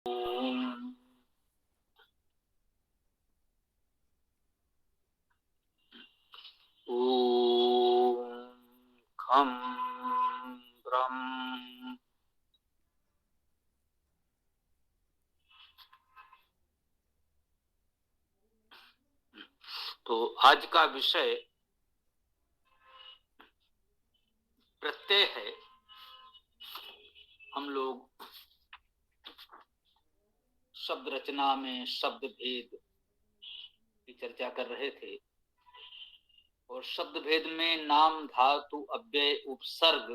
ओम खम ब्रह्म। तो आज का विषय प्रत्यय है। हम लोग शब्द रचना में शब्द भेद की चर्चा कर रहे थे और शब्द भेद में नाम, धातु, अव्यय, उपसर्ग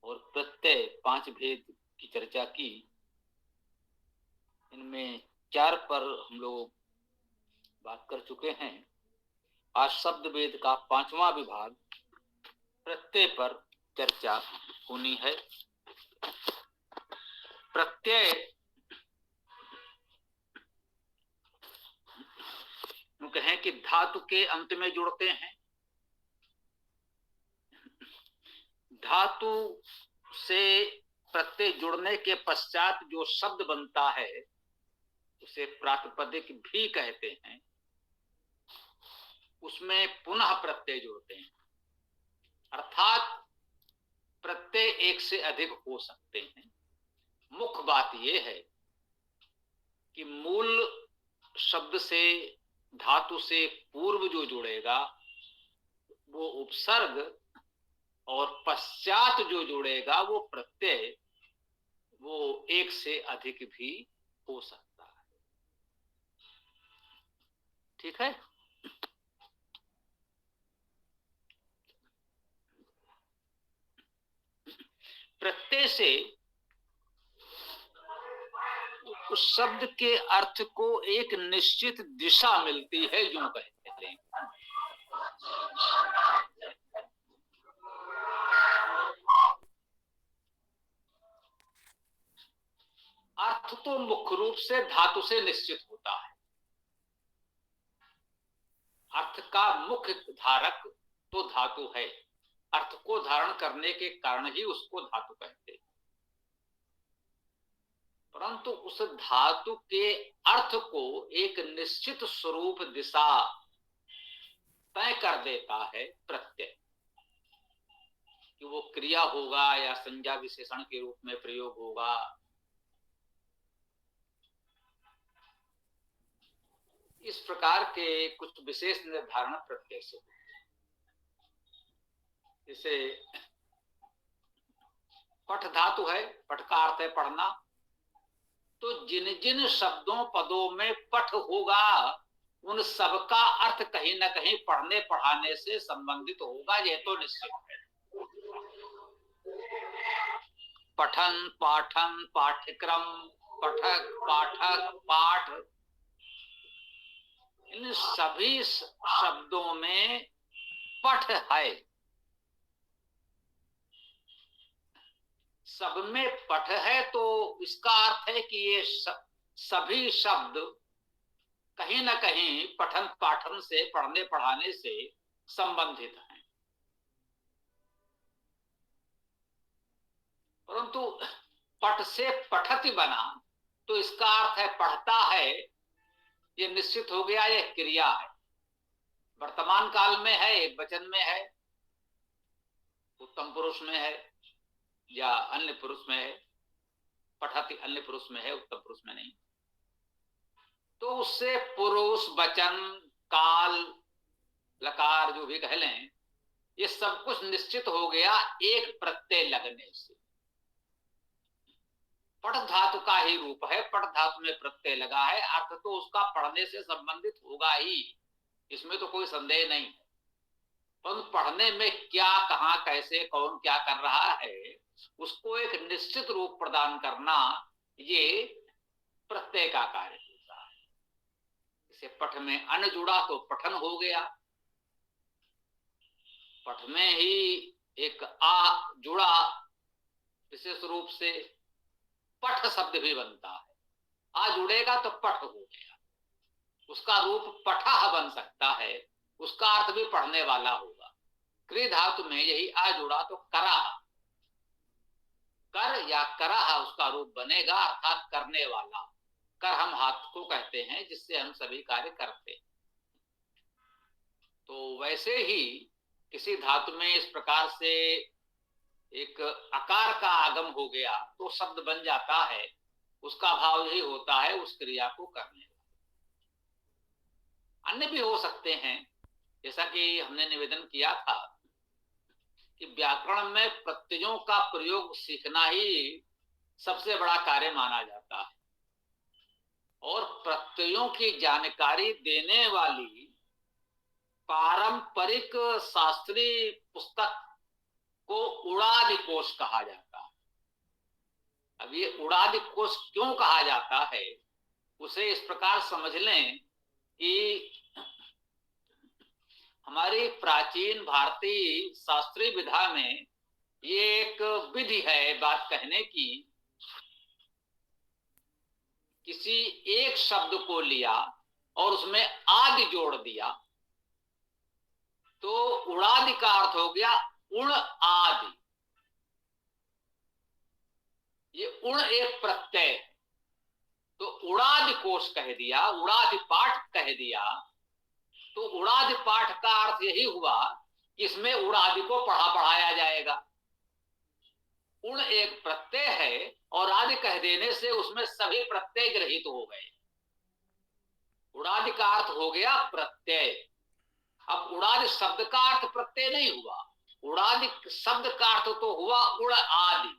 और प्रत्यय 5 भेद की चर्चा की। इनमें 4 पर हम लोग बात कर चुके हैं। आज शब्द भेद का 5वां विभाग प्रत्यय पर चर्चा होनी है। प्रत्यय कहें कि धातु के अंत में जुड़ते हैं। धातु से प्रत्यय जुड़ने के पश्चात जो शब्द बनता है उसे प्रातिपदिक भी कहते हैं। उसमें पुनः प्रत्यय जुड़ते हैं, अर्थात प्रत्यय एक से अधिक हो सकते हैं। मुख्य बात यह है कि मूल शब्द से, धातु से पूर्व जो जुड़ेगा वो उपसर्ग और पश्चात जो जुड़ेगा वो प्रत्यय, वो एक से अधिक भी हो सकता है। ठीक है। प्रत्यय से उस शब्द के अर्थ को एक निश्चित दिशा मिलती है, यूं कहते हैं। अर्थ तो मुख्य रूप से धातु से निश्चित होता है। अर्थ का मुख्य धारक तो धातु है। अर्थ को धारण करने के कारण ही उसको धातु कहते हैं। परंतु उस धातु के अर्थ को एक निश्चित स्वरूप, दिशा तय कर देता है प्रत्यय। कि वो क्रिया होगा या संज्ञा विशेषण के रूप में प्रयोग होगा, इस प्रकार के कुछ विशेष निर्धारण प्रत्यय से। जैसे पठ धातु है, पठ का अर्थ है पढ़ना। तो जिन जिन शब्दों पदों में पठ होगा उन सबका अर्थ कहीं ना कहीं पढ़ने पढ़ाने से संबंधित होगा, यह तो निश्चित है। पठन, पाठन, पाठ्यक्रम, पठक, पाठक, पाठ, इन सभी शब्दों में पठ है। सब में पठ है तो इसका अर्थ है कि ये सभी शब्द कहीं ना कहीं पठन पाठन से, पढ़ने पढ़ाने से संबंधित हैं। परंतु पठ से पठति बना तो इसका अर्थ है पढ़ता है, ये निश्चित हो गया, यह क्रिया है। वर्तमान काल में है, एक वचन में है, उत्तम पुरुष में है या अन्य पुरुष में है। पठति अन्य पुरुष में है, उत्तम पुरुष में नहीं। तो उससे पुरुष, वचन, काल, लकार जो भी कह लें, ये सब कुछ निश्चित हो गया एक प्रत्यय लगने से। पठ धातु का ही रूप है, पठ धातु में प्रत्यय लगा है, अर्थ तो उसका पढ़ने से संबंधित होगा ही, इसमें तो कोई संदेह नहीं है। परंतु पढ़ने में क्या, कहां, कैसे, कौन क्या कर रहा है, उसको एक निश्चित रूप प्रदान करना, ये प्रत्यय का कार्य होता है। जैसे पठ में अन जुड़ा तो पठन हो गया। पठ में ही एक आ जुड़ा, विशेष रूप से पठ शब्द भी बनता है। आ जुड़ेगा तो पठ हो गया, उसका रूप पठा बन सकता है, उसका अर्थ भी पढ़ने वाला होगा। क्रिय धातु में यही आ जुड़ा तो करा, कर या करह उसका रूप बनेगा, अर्थात करने वाला। कर हम हाथ को कहते हैं जिससे हम सभी कार्य करते हैं। तो वैसे ही किसी धातु में इस प्रकार से एक आकार का आगम हो गया तो शब्द बन जाता है, उसका भाव यही होता है उस क्रिया को करने का। अन्य भी हो सकते हैं, जैसा कि हमने निवेदन किया था कि व्याकरण में प्रत्ययों का प्रयोग सीखना ही सबसे बड़ा कार्य माना जाता है, और प्रत्ययों की जानकारी देने वाली पारंपरिक शास्त्रीय पुस्तक को उड़ादि कोश कहा जाता है। अब ये उड़ादि कोश क्यों कहा जाता है, उसे इस प्रकार समझ लें कि हमारी प्राचीन भारतीय शास्त्रीय विधा में ये एक विधि है बात कहने की। किसी एक शब्द को लिया और उसमें आदि जोड़ दिया तो उड़ादि का अर्थ हो गया उण आदि। ये उण एक प्रत्यय है, तो उड़ादि कोश कह दिया, उड़ादि पाठ कह दिया, तो उड़ादि पाठ का अर्थ यही हुआ कि इसमें उड़ादि को पढ़ा पढ़ाया जाएगा। उण एक प्रत्यय है और आदि कह देने से उसमें सभी प्रत्यय ग्रहित हो गए। उड़ादि का अर्थ हो गया प्रत्यय। अब उड़ादि शब्द का अर्थ प्रत्यय नहीं हुआ, उड़ादि शब्द का अर्थ तो हुआ उड़ आदि।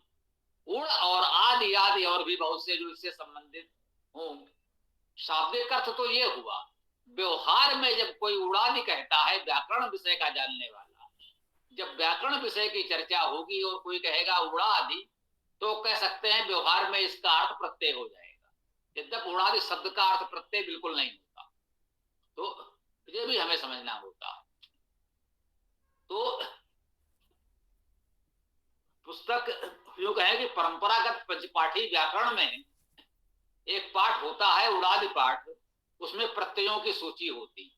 उड़ और आदि आदि और भी बहुत से जो इससे संबंधित हों, शाब्दिक अर्थ तो ये हुआ। व्यवहार में जब कोई उड़ादि कहता है, व्याकरण विषय का जानने वाला, जब व्याकरण विषय की चर्चा होगी और कोई कहेगा उड़ादि, तो कह सकते हैं व्यवहार में इसका अर्थ प्रत्यय हो जाएगा, यद्यप उड़ादि शब्द का अर्थ प्रत्यय बिल्कुल नहीं होता। तो ये भी हमें समझना होता है। तो पुस्तक यूं कहें कि परंपरागत पंचपाठी व्याकरण में एक पाठ होता है उड़ादि पाठ, उसमें प्रत्ययों की सूची होती,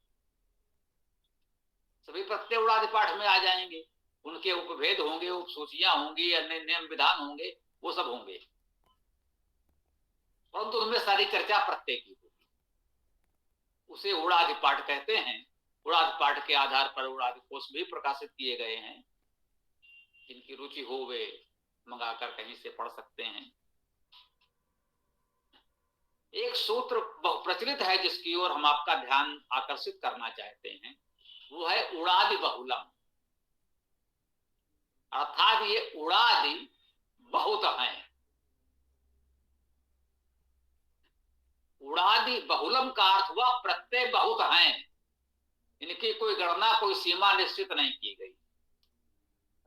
सभी प्रत्यय उड़ादि पाठ में आ जाएंगे, उनके उपभेद होंगे, उपसूचियां होंगी, अन्य नियम विधान होंगे, वो सब होंगे, परंतु उनमें सारी चर्चा प्रत्यय की होगी। उसे उड़ादि पाठ कहते हैं। उड़ादि पाठ के आधार पर उड़ादि कोश भी प्रकाशित किए गए हैं, जिनकी रुचि हो वे मंगाकर कहीं से पढ़ सकते हैं। एक सूत्र बहुत प्रचलित है जिसकी ओर हम आपका ध्यान आकर्षित करना चाहते हैं, वो है उड़ादि बहुलम। अर्थात ये उड़ादि बहुत हैं। उड़ादि बहुलम का अर्थ हुआ प्रत्यय बहुत हैं, इनकी कोई गणना, कोई सीमा निश्चित नहीं की गई।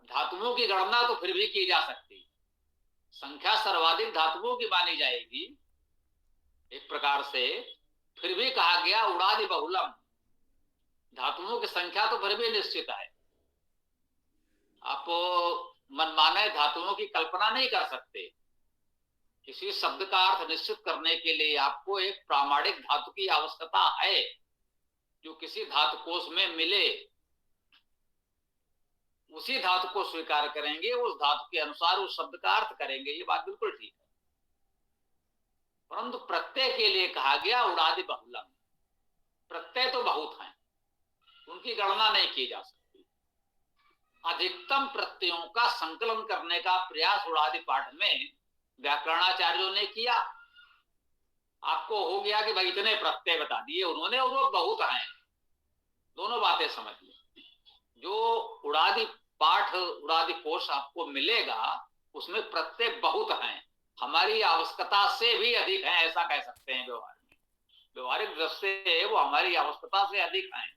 धातुओं की गणना तो फिर भी की जा सकती, संख्या सर्वाधिक धातुओं की मानी जाएगी एक प्रकार से, फिर भी कहा गया उड़ादि बहुलम। धातुओं की संख्या तो फिर भी निश्चित है, आप मनमाने धातुओं की कल्पना नहीं कर सकते। किसी शब्द का अर्थ निश्चित करने के लिए आपको एक प्रामाणिक धातु की आवश्यकता है, जो किसी धातु कोश में मिले, उसी धातु को स्वीकार करेंगे, उस धातु के अनुसार उस शब्द का अर्थ करेंगे, ये बात बिल्कुल ठीक है। परंतु प्रत्यय के लिए कहा गया उड़ादि बहुलम। प्रत्यय तो बहुत हैं, उनकी गणना नहीं की जा सकती। अधिकतम प्रत्ययों का संकलन करने का प्रयास उड़ादि पाठ में व्याकरणाचार्यों ने किया। आपको हो गया कि भाई इतने प्रत्यय बता दिए उन्होंने, और वो बहुत हैं। दोनों बातें समझ ली। जो उड़ादि पाठ, उड़ादि कोश आपको मिलेगा, उसमें प्रत्यय बहुत हैं, हमारी आवश्यकता से भी अधिक है, ऐसा कह सकते हैं। व्यवहार में, व्यवहारिक दृष्टि से वो हमारी आवश्यकता से अधिक हैं,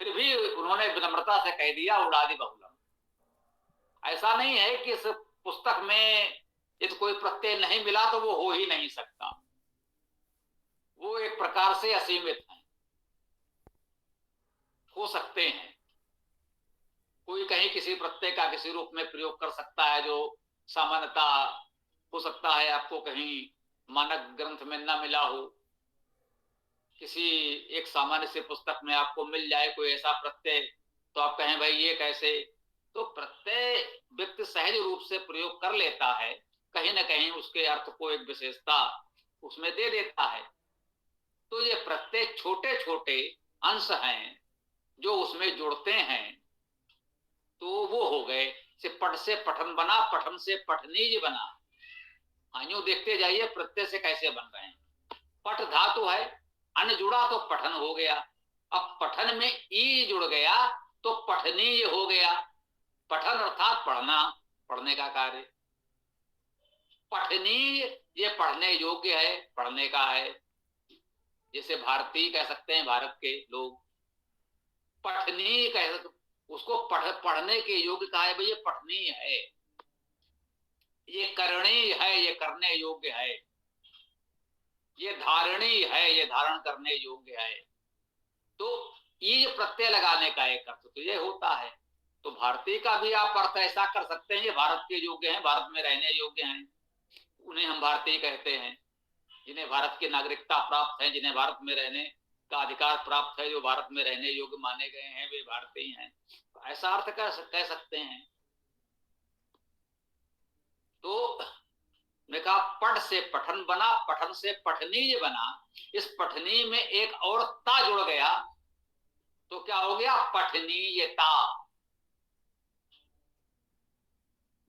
फिर भी उन्होंने विनम्रता से कह दिया उड़ादि बहुलम। ऐसा नहीं है कि इस पुस्तक में यदि कोई प्रत्यय नहीं मिला तो वो हो ही नहीं सकता, वो एक प्रकार से असीमित है, हो सकते हैं। कोई कहीं किसी प्रत्यय का किसी रूप में प्रयोग कर सकता है जो सामान्यता हो सकता है आपको कहीं मानक ग्रंथ में न मिला हो, किसी एक सामान्य से पुस्तक में आपको मिल जाए कोई ऐसा प्रत्यय, तो आप कहें भाई ये कैसे, तो प्रत्यय व्यक्ति सहज रूप से प्रयोग कर लेता है, कहीं ना कहीं उसके अर्थ को एक विशेषता उसमें दे देता है। तो ये प्रत्यय छोटे छोटे अंश हैं जो उसमें जुड़ते हैं, तो वो हो गए। से पट से पठन बना, पठन से पठनीय बना। हाँ, यूं देखते जाइए प्रत्यय से कैसे बन रहे हैं। पठ धातु है, अन जुड़ा तो पठन हो गया। अब पठन में ई जुड़ गया तो पठनीय हो गया। पठन अर्थात पढ़ना, पढ़ने का कार्य। पठनीय ये पढ़ने योग्य है, पढ़ने का है। जैसे भारतीय कह सकते हैं, भारत के लोग। पठनीय कह सकते, उसको पढ़ने के योग्य कहा है भाई, ये पठनीय है, ये करणीय है, ये करने योग्य है, ये धारणीय है, ये धारण करने योग्य है। तो ये प्रत्यय लगाने का एक अर्थ तो ये होता है। तो भारतीय का भी आप अर्थ ऐसा कर सकते हैं, ये भारत के योग्य हैं, भारत में रहने योग्य हैं, उन्हें हम भारतीय कहते हैं। जिन्हें भारत की नागरिकता प्राप्त है, जिन्हें भारत में रहने का अधिकार प्राप्त है, जो भारत में रहने योग्य माने गए हैं, वे भारतीय हैं। तो ऐसा अर्थ कह सकते हैं। तो मैं कहा पठ से पठन बना, पठन से पठनीय बना। इस पठनीय में एक और ता जुड़ गया तो क्या हो गया, पठनीयता।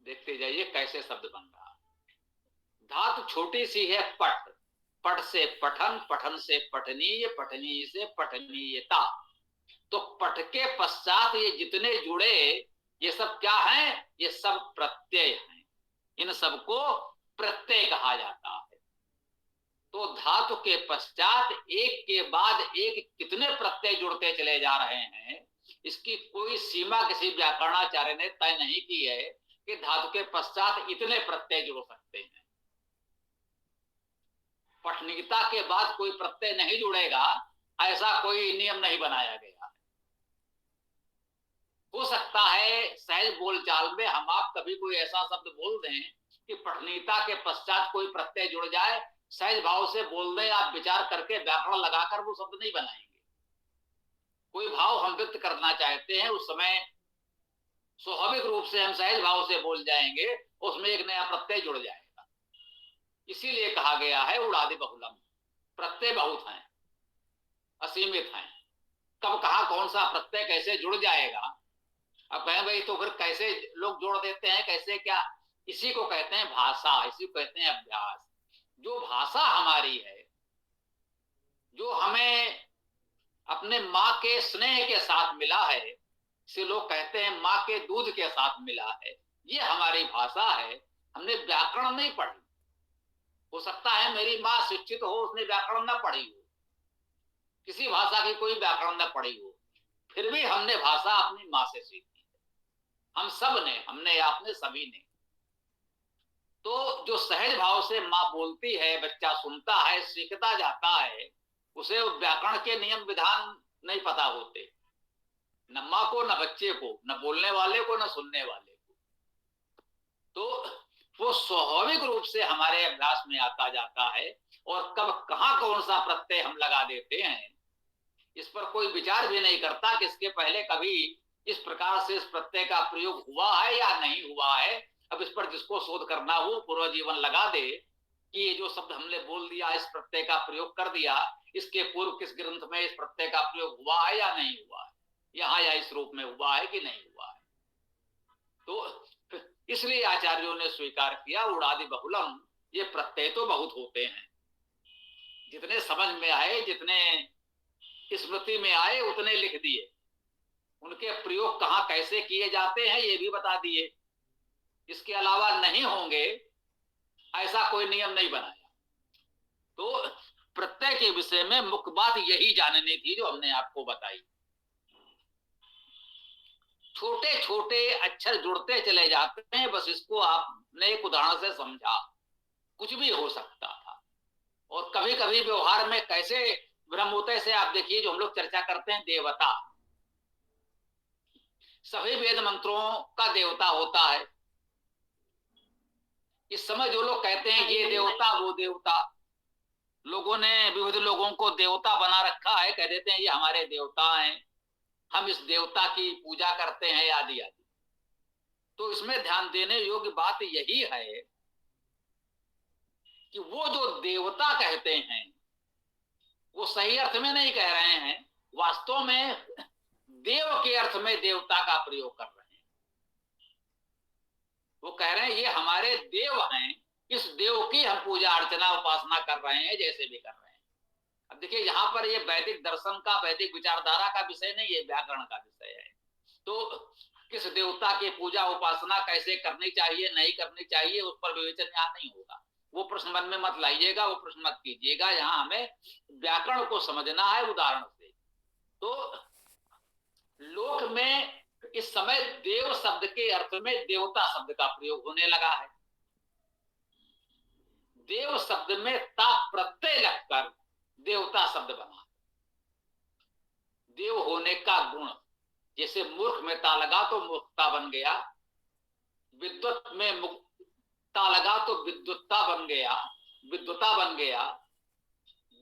देखते जाइए कैसे शब्द बन रहा। धातु छोटी सी है पठ, पठ से पठन, पठन से पठनीय, पठनीय से पठनीयता। तो पठ के पश्चात ये जितने जुड़े, ये सब क्या है, ये सब प्रत्यय हैं। इन सबको प्रत्यय कहा जाता है। तो धातु के पश्चात एक के बाद एक कितने प्रत्यय जुड़ते चले जा रहे हैं, इसकी कोई सीमा किसी व्याकरणाचार्य ने तय नहीं की है कि धातु के पश्चात इतने प्रत्यय जुड़ सकते हैं। पठनीयता के बाद कोई प्रत्यय नहीं जुड़ेगा, ऐसा कोई नियम नहीं बनाया गया। हो सकता है सहज बोलचाल में हम आप कभी कोई ऐसा शब्द बोल दें कि पठनीयता के पश्चात कोई प्रत्यय जुड़ जाए, सहज भाव से बोल दें, आप विचार करके व्याकरण लगाकर वो शब्द नहीं बनाएंगे। कोई भाव हम व्यक्त करना चाहते हैं, उस समय स्वाभाविक रूप से हम सहज भाव से बोल जाएंगे, उसमें एक नया प्रत्यय जुड़ जाएगा। इसीलिए कहा गया है उड़ादि बहुलम, प्रत्यय बहुत हैं, असीमित हैं। कब कहा कौन सा प्रत्यय कैसे जुड़ जाएगा, अब कहें भाई तो फिर कैसे लोग जोड़ देते हैं, कैसे क्या, इसी को कहते हैं भाषा, इसी को कहते हैं अभ्यास। जो भाषा हमारी है, जो हमें अपने माँ के स्नेह के साथ मिला है, इसे लोग कहते हैं माँ के दूध के साथ मिला है, ये हमारी भाषा है। हमने व्याकरण नहीं पढ़ी। हो सकता है मेरी माँ शिक्षित हो, उसने व्याकरण न पढ़ी हो, किसी भाषा की कोई व्याकरण न पढ़ी हो, फिर भी हमने भाषा अपनी माँ से सीखी है। हम सब ने, हमने आपने सभी ने। तो जो सहज भाव से माँ बोलती है, बच्चा सुनता है, सीखता जाता है, उसे व्याकरण के नियम विधान नहीं पता होते, न माँ को, न बच्चे को, न बोलने वाले को, न सुनने वाले को। तो वो स्वाभाविक रूप से हमारे अभ्यास में आता जाता है। और कब कहाँ कौन सा प्रत्यय हम लगा देते हैं, इस पर कोई विचार भी नहीं करता कि इसके पहले कभी इस प्रकार से इस प्रत्यय का प्रयोग हुआ है या नहीं हुआ है। अब इस पर जिसको शोध करना हो, पूरा जीवन लगा दे कि ये जो शब्द हमने बोल दिया, इस प्रत्यय का प्रयोग कर दिया, इसके पूर्व किस ग्रंथ में इस प्रत्यय का प्रयोग हुआ है या नहीं हुआ है, यहाँ या इस रूप में हुआ है कि नहीं हुआ है। तो इसलिए आचार्यों ने स्वीकार किया उड़ादि बहुलम, ये प्रत्यय तो बहुत होते हैं, जितने समझ में आए, जितने स्मृति में आए, उतने लिख दिए। उनके प्रयोग कहाँ कैसे किए जाते हैं ये भी बता दिए। इसके अलावा नहीं होंगे ऐसा कोई नियम नहीं बनाया। तो प्रत्यय के विषय में मुख्य बात यही जाननी थी जो हमने आपको बताई। छोटे छोटे अक्षर जुड़ते चले जाते हैं, बस इसको आपने एक उदाहरण से समझा, कुछ भी हो सकता था। और कभी कभी व्यवहार में कैसे भ्रम होते से आप देखिए, जो हम लोग चर्चा करते हैं देवता, सभी वेद मंत्रों का देवता होता है। इस समय जो लोग कहते हैं ये देवता वो देवता, लोगों ने विविध लोगों को देवता बना रखा है, कह देते हैं ये हमारे देवता हैं, हम इस देवता की पूजा करते हैं आदि आदि। तो इसमें ध्यान देने योग्य बात यही है कि वो जो देवता कहते हैं वो सही अर्थ में नहीं कह रहे हैं, वास्तव में देव के अर्थ में देवता का प्रयोग कर रहे हैं। वो कह रहे हैं ये हमारे देव हैं, इस देव की हम पूजा अर्चना उपासना कर रहे हैं, जैसे भी कर रहे हैं। अब देखिए यहाँ पर ये वैदिक दर्शन का, वैदिक विचारधारा का विषय नहीं, ये व्याकरण का विषय है। तो किस देवता की पूजा उपासना कैसे करनी चाहिए, नहीं करनी चाहिए, उस पर विवेचन यहाँ नहीं होगा। वो प्रश्न मन में मत लाइएगा, वो प्रश्न मत कीजिएगा। यहाँ हमें व्याकरण को समझना है उदाहरण से। तो लोक में इस समय देव शब्द के अर्थ में देवता शब्द का प्रयोग होने लगा है। देव शब्द में ता प्रत्यय लगकर देवता शब्द बना। देव होने का गुण, जैसे मूर्ख में ता लगा तो मूर्खता बन गया, विद्वत में ता लगा तो विद्वत्ता बन गया, विद्वता बन गया।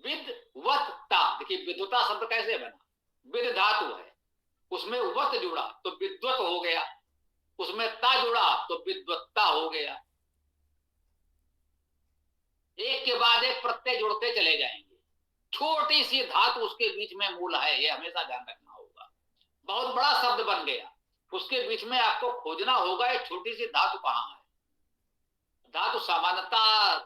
विद्वत्ता, देखिए विद्वता शब्द कैसे बना, विद धातु है, उसमें वत जुड़ा तो विद्वत हो गया, उसमें ता जुड़ा तो विद्वत्ता हो गया। एक के बाद एक प्रत्यय जुड़ते चले जाएंगे। छोटी सी धातु उसके बीच में मूल है, ये हमेशा ध्यान रखना होगा। बहुत बड़ा शब्द बन गया, उसके बीच में आपको खोजना होगा एक छोटी सी धातु कहां है। धातु सामान्यतः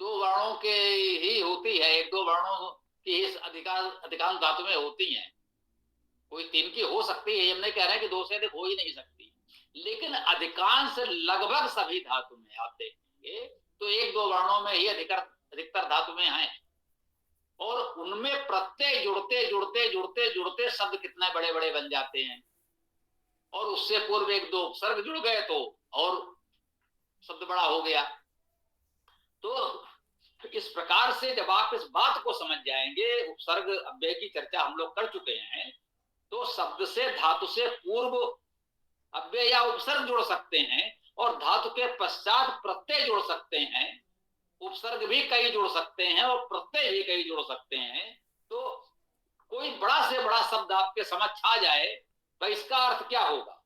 दो वर्णों के ही होती है, एक दो वर्णों की ही अधिकांश धातु में होती है। कोई तीन की हो सकती है, हम नहीं कह रहे कि दो से अधिक हो ही नहीं सकती, लेकिन अधिकांश लगभग सभी धातु में आप देखेंगे तो एक दो वर्णों में ही अधिकतर धातु में है। और उनमें प्रत्यय जुड़ते जुड़ते जुड़ते जुड़ते शब्द कितने बड़े बड़े बन जाते हैं। और उससे पूर्व एक दो उपसर्ग जुड़ गए तो और शब्द बड़ा हो गया। तो इस प्रकार से जब आप इस बात को समझ जाएंगे, उपसर्ग अव्यय की चर्चा हम लोग कर चुके हैं, तो शब्द से धातु से पूर्व अव्यय या उपसर्ग जुड़ सकते हैं और धातु के पश्चात प्रत्यय जुड़ सकते हैं। उपसर्ग भी कई जुड़ सकते हैं और प्रत्यय भी कई जुड़ सकते हैं। तो कोई बड़ा से बड़ा शब्द आपके समझ आ जाए तो इसका अर्थ क्या होगा?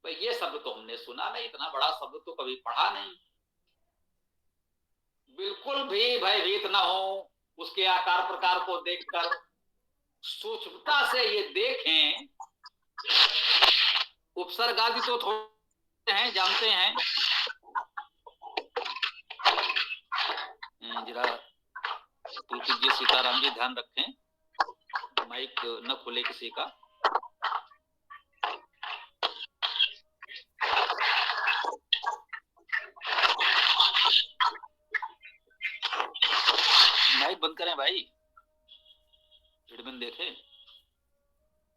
भाई ये शब्द तो हमने सुना नहीं, इतना बड़ा शब्द तो कभी पढ़ा नहीं। बिल्कुल भी भयभीत न हो, उसके आकार प्रकार को देखकर सूक्ष्मता से ये देखें। उपसर्ग आदि तो थोड़े हैं, जानते हैं। जरा तुलसी जी, सीताराम जी ध्यान रखें, माइक न खुले किसी का। माइक बंद करें भाई, एडमिन देखे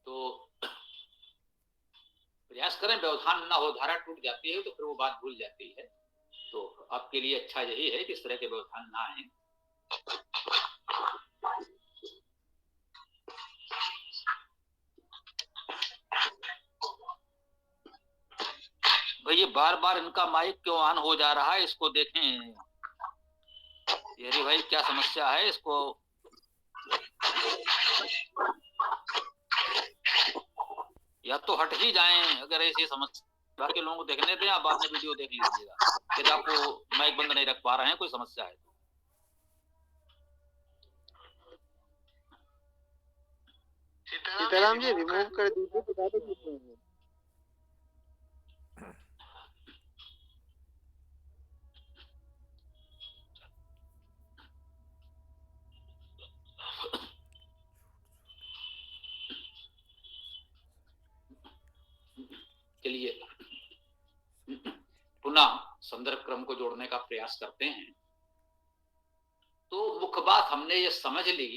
तो प्रयास करें व्यवधान ना हो। धारा टूट जाती है तो फिर वो बात भूल जाती है। तो आपके लिए अच्छा यही है कि इस तरह के व्यवधान ना आए। भाई ये बार बार इनका माइक क्यों ऑन हो जा रहा है, इसको देखें। यही भाई क्या समस्या है, इसको या तो हट ही जाएं अगर ऐसी समस्या। बाकी लोगों को देखने दें, आप बाद में वीडियो देख लीजिएगा। यदि आपको माइक बंद नहीं रख पा रहे हैं, कोई समस्या है। सीताराम जी रिमूव कर दीजिए, बता दो। चलिए पुनः संदर्भ क्रम को जोड़ने का प्रयास करते हैं। तो मुख्य बात हमने ये समझ ली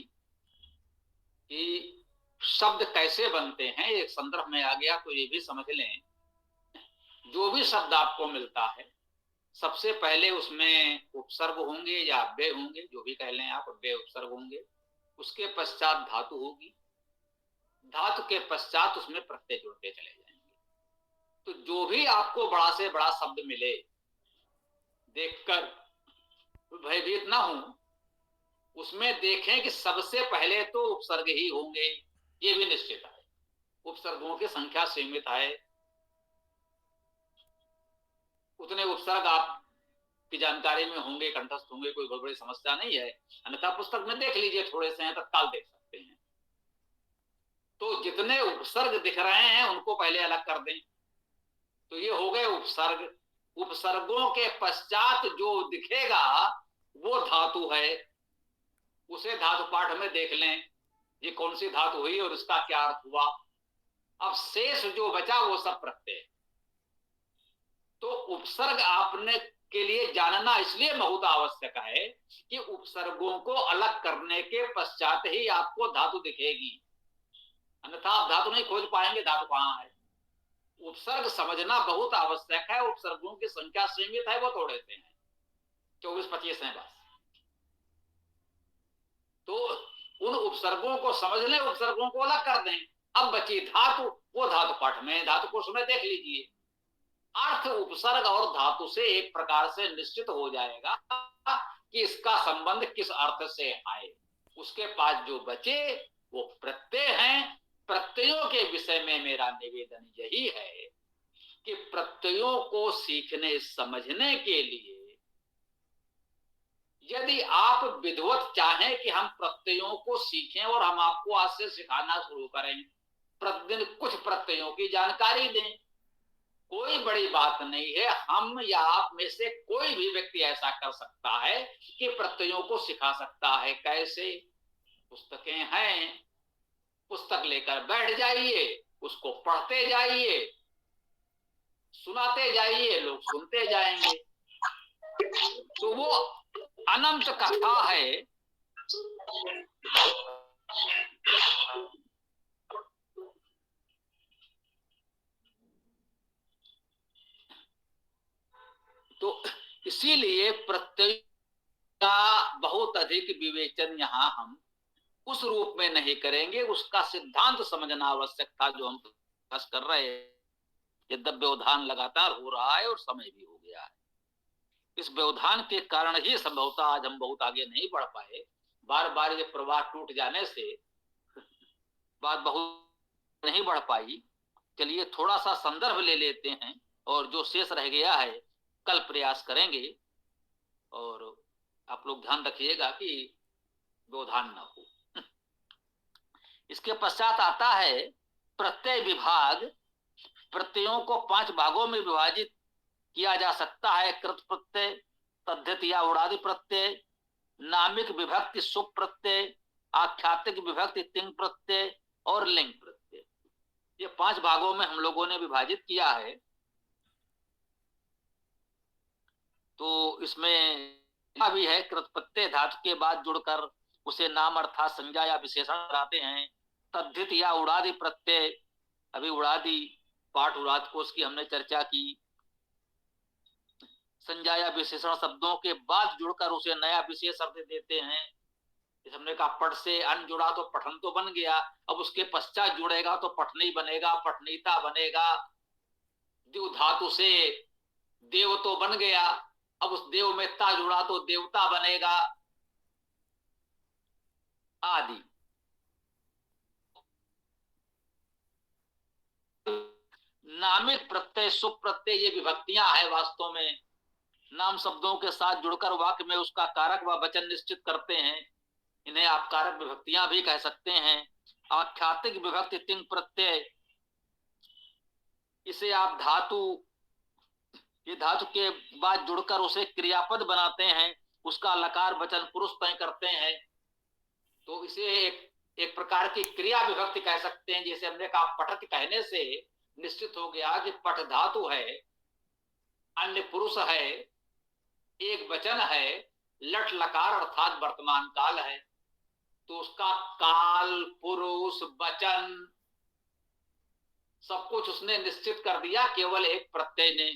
कि शब्द कैसे बनते हैं, एक संदर्भ में आ गया। तो ये भी समझ लें, जो भी शब्द आपको मिलता है सबसे पहले उसमें उपसर्ग होंगे या अव्यय होंगे, जो भी कह लें आप, अव्यय उपसर्ग होंगे। उसके पश्चात धातु होगी, धातु के पश्चात उसमें प्रत्यय जुड़ते चले जाएंगे। तो जो भी आपको बड़ा से बड़ा शब्द मिले, देखकर भयभीत ना हो, उसमें देखें कि सबसे पहले तो उपसर्ग ही होंगे, ये भी निश्चित है। उपसर्गों की संख्या सीमित है, उतने उपसर्ग आप की जानकारी में होंगे, कंठस्थ होंगे, कोई बहुत बड़ी समस्या नहीं है। अन्यथा पुस्तक में देख लीजिए, थोड़े से हैं, तत्काल देख सकते हैं। तो जितने उपसर्ग दिख रहे हैं उनको पहले अलग कर दें। तो ये हो गए उपसर्ग। उपसर्गों के पश्चात जो दिखेगा वो धातु है, उसे धातु पाठ में देख लें, ये कौन सी धातु हुई और इसका क्या अर्थ हुआ। अब शेष जो बचा वो सब प्रत्यय। तो उपसर्ग आपने के लिए जानना इसलिए बहुत आवश्यक है कि उपसर्गों को अलग करने के पश्चात ही आपको धातु दिखेगी, अन्यथा आप धातु नहीं खोज पाएंगे धातु कहां है। उपसर्ग समझना बहुत आवश्यक है। उपसर्गों की संख्या सीमित है, वो थोड़े से हैं, 24-25 हैं बस। तो उन उपसर्गों को समझ लें, उपसर्गों को अलग कर दें। अब बची धातु, वो धातु पाठ में, धातु कोश में देख लीजिए। अर्थ उपसर्ग और धातु से एक प्रकार से निश्चित हो जाएगा कि इसका संबंध किस अर्थ से है। उसके पास जो बचे वो प्रत्यय हैं। प्रत्ययों के विषय में मेरा निवेदन यही है कि प्रत्ययों को सीखने समझने के लिए यदि आप विधिवत चाहें कि हम प्रत्ययों को सीखें और हम आपको आज से सिखाना शुरू करें, प्रतिदिन कुछ प्रत्ययों की जानकारी दें, कोई बड़ी बात नहीं है। हम या आप में से कोई भी व्यक्ति ऐसा कर सकता है कि प्रत्ययों को सिखा सकता है। कैसे? पुस्तकें हैं, पुस्तक लेकर बैठ जाइए, उसको पढ़ते जाइए, सुनाते जाइए, लोग सुनते जाएंगे। तो वो अनंत कथा है। तो इसीलिए प्रत्यय का बहुत अधिक विवेचन यहां हम उस रूप में नहीं करेंगे। उसका सिद्धांत समझना आवश्यक था जो हम प्रयास कर रहे हैं। यद्यप व्यवधान लगातार हो रहा है और समय भी हो गया है। इस व्यवधान के कारण ही संभवतः आज हम बहुत आगे नहीं बढ़ पाए। बार बार ये प्रवाह टूट जाने से बात बहुत नहीं बढ़ पाई। चलिए थोड़ा सा संदर्भ ले लेते हैं और जो शेष रह गया है कल प्रयास करेंगे। और आप लोग ध्यान रखिएगा कि व्यवधान न हो। इसके पश्चात आता है प्रत्यय विभाग। प्रत्ययों को 5 भागों में विभाजित किया जा सकता है। कृत प्रत्यय, तद्धित या उड़ादि प्रत्यय, नामिक विभक्ति सुप प्रत्यय, आख्यातिक विभक्ति तिंग प्रत्यय और लिंग प्रत्यय। ये 5 भागों में हम लोगों ने विभाजित किया है। तो इसमें भी है कृत प्रत्यय धातु के बाद जुड़कर उसे नाम अर्थात संज्ञा या विशेषण कराते हैं। तद्धित या उड़ादि प्रत्यय, अभी उड़ादि पाठ उड़ाद कोश की हमने चर्चा की। संज्ञा या विशेषण शब्दों के बाद जुड़कर उसे नया विशेष अर्थ देते हैं। हमने कहा पठ से अन जुड़ा तो पठन तो बन गया, अब उसके पश्चात जुड़ेगा तो पठनी बनेगा, पठनीता बनेगा। द्यु धातु से देव तो बन गया, अब उस देव में ता जुड़ा तो देवता बनेगा आदि। नामिक प्रत्यय सुप प्रत्यय ये विभक्तियां हैं। वास्तव में नाम शब्दों के साथ जुड़कर वाक्य में उसका कारक व वचन निश्चित करते हैं। इन्हें आप कारक विभक्तियां भी कह सकते हैं। आख्यातिक विभक्ति तिंग प्रत्यय, इसे आप धातु, ये धातु के बाद जुड़कर उसे क्रियापद बनाते हैं, उसका लकार वचन पुरुष तय करते हैं। तो इसे एक प्रकार की क्रिया विभक्ति कह सकते हैं। जैसे हमने कहा पठत कहने से निश्चित हो गया कि पठ धातु है, अन्य पुरुष है, एक वचन है, लट लकार अर्थात वर्तमान काल है। तो उसका काल, पुरुष, वचन सब कुछ उसने निश्चित कर दिया केवल एक प्रत्यय ने,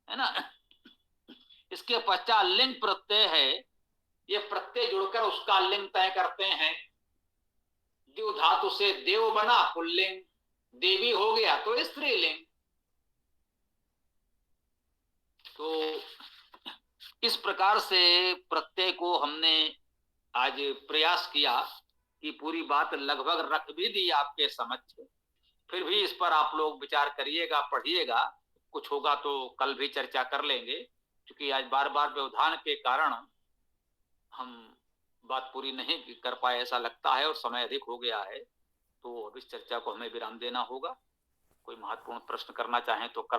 है ना। इसके पश्चात लिंग प्रत्यय है। ये प्रत्यय जुड़कर उसका लिंग तय करते हैं। द्यु धातु से देव बना पुल्लिंग, देवी हो गया तो स्त्रीलिंग। तो इस प्रकार से प्रत्यय को हमने आज प्रयास किया कि पूरी बात लगभग रख भी दी आपके समक्ष। फिर भी इस पर आप लोग विचार करिएगा, पढ़िएगा। कुछ होगा तो कल भी चर्चा कर लेंगे, क्योंकि आज बार बार व्यवधान के कारण हम बात पूरी नहीं कर पाए ऐसा लगता है, और समय अधिक हो गया है, तो अब इस चर्चा को हमें विराम देना होगा। कोई महत्वपूर्ण प्रश्न करना चाहें तो कर